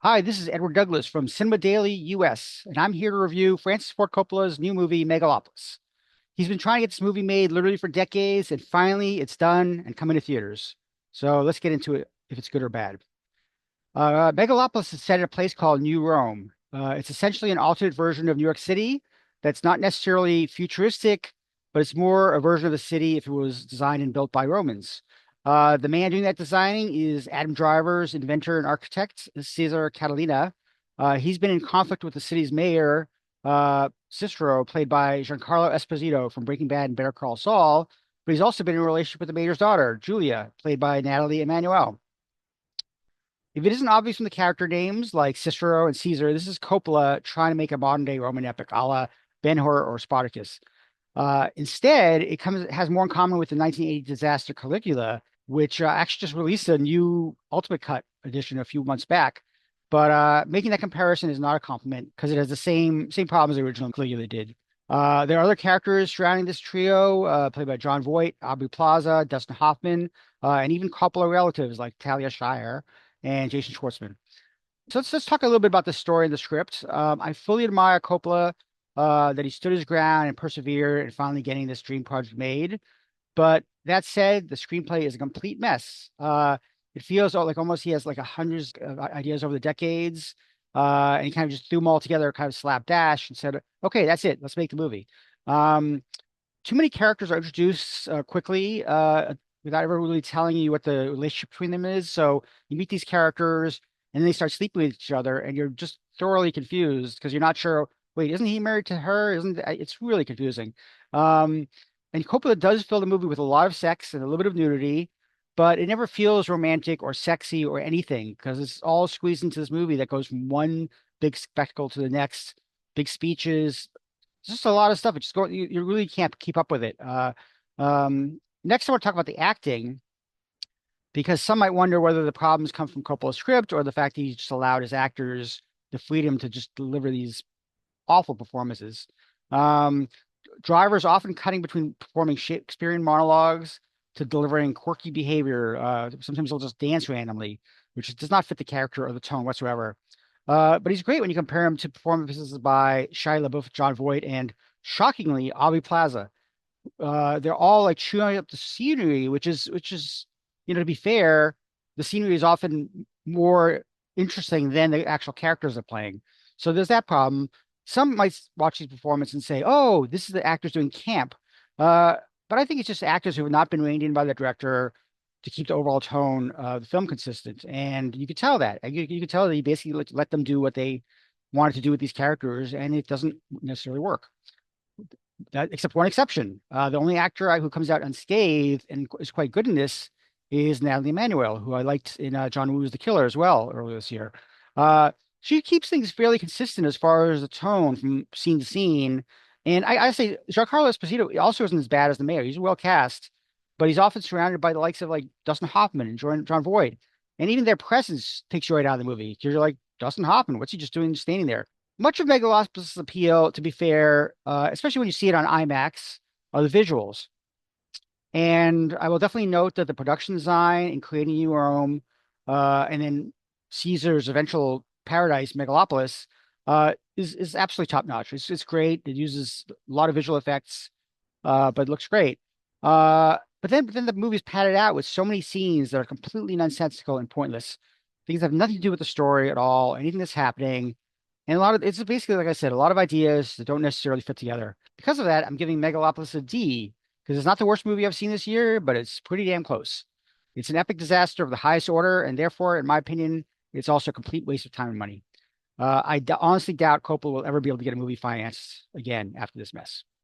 Hi, this is Edward Douglas from Cinema Daily US, and I'm here to review Francis Ford Coppola's new movie, Megalopolis. He's been trying to get this movie made literally for decades, and finally it's done and coming to theaters. So let's get into it, if it's good or bad. Megalopolis is set in a place called New Rome. It's essentially an alternate version of New York City that's not necessarily futuristic, but it's more a version of the city if it was designed and built by Romans. The man doing that designing is Adam Driver's inventor and architect, Cesar Catilina. He's been in conflict with the city's mayor, Cicero, played by Giancarlo Esposito from Breaking Bad and Better Call Saul, but he's also been in a relationship with the mayor's daughter, Julia, played by Nathalie Emmanuel. If it isn't obvious from the character names like Cicero and Caesar, this is Coppola trying to make a modern day Roman epic a la Ben-Hur or Spartacus. Instead, it has more in common with the 1980 disaster Caligula, which actually just released a new Ultimate Cut edition a few months back. But making that comparison is not a compliment because it has the same problems the original Caligula did. There are other characters surrounding this trio, played by John Voight, Aubrey Plaza, Dustin Hoffman, and even Coppola relatives like Talia Shire and Jason Schwartzman. So let's talk a little bit about the story and the script. I fully admire Coppola, that he stood his ground and persevered and finally getting this dream project made. But that said, the screenplay is a complete mess. It feels like almost he has like hundreds of ideas over the decades, and he kind of just threw them all together, kind of slapdash, and said, "Okay, that's it. Let's make the movie." Um, Too many characters are introduced quickly, without ever really telling you what the relationship between them is. So you meet these characters, and then they start sleeping with each other, and you're just thoroughly confused because you're not sure. Wait, isn't he married to her? Isn't it's really confusing. Um, and Coppola does fill the movie with a lot of sex and a little bit of nudity, but it never feels romantic or sexy or anything because it's all squeezed into this movie that goes from one big spectacle to the next. Big speeches, just a lot of stuff. It just you really can't keep up with it. Next, I want to talk about the acting because some might wonder whether the problems come from Coppola's script or the fact that he just allowed his actors the freedom to just deliver these awful performances. Um, Drivers often cutting between performing Shakespearean monologues to delivering quirky behavior. Sometimes he'll just dance randomly, which does not fit the character or the tone whatsoever. But he's great when you compare him to performances by Shia LaBeouf, John Voight, and shockingly, Aubrey Plaza. They're all like chewing up the scenery, which is, to be fair, the scenery is often more interesting than the actual characters are playing. So there's that problem. Some might watch these performances and say, "Oh, this is the actors doing camp," uh, but I think it's just actors who have not been reined in by the director to keep the overall tone of the film consistent. And you could tell that. You could tell that he basically let them do what they wanted to do with these characters, and it doesn't necessarily work. Except one exception. The only actor who comes out unscathed and is quite good in this is Nathalie Emmanuel, who I liked in John Woo's The Killer as well earlier this year. She keeps things fairly consistent as far as the tone from scene to scene. And I say Giancarlo Esposito also isn't as bad as the mayor. He's well cast, but he's often surrounded by the likes of like Dustin Hoffman and John Voight. And even their presence takes you right out of the movie. You're like, Dustin Hoffman, what's he just doing standing there? Much of Megalopolis' appeal, to be fair, especially when you see it on IMAX, are the visuals. And I will definitely note that the production design and creating new Rome, and then Caesar's eventual paradise, Megalopolis, is absolutely top notch. It's great. It uses a lot of visual effects, but it looks great. But then the movie's padded out with so many scenes that are completely nonsensical and pointless. Things have nothing to do with the story at all, anything that's happening. And it's basically, like I said, a lot of ideas that don't necessarily fit together. Because of that, I'm giving Megalopolis a D, because it's not the worst movie I've seen this year, but it's pretty damn close. It's an epic disaster of the highest order, and therefore, in my opinion, it's also a complete waste of time and money. Honestly doubt Coppola will ever be able to get a movie financed again after this mess.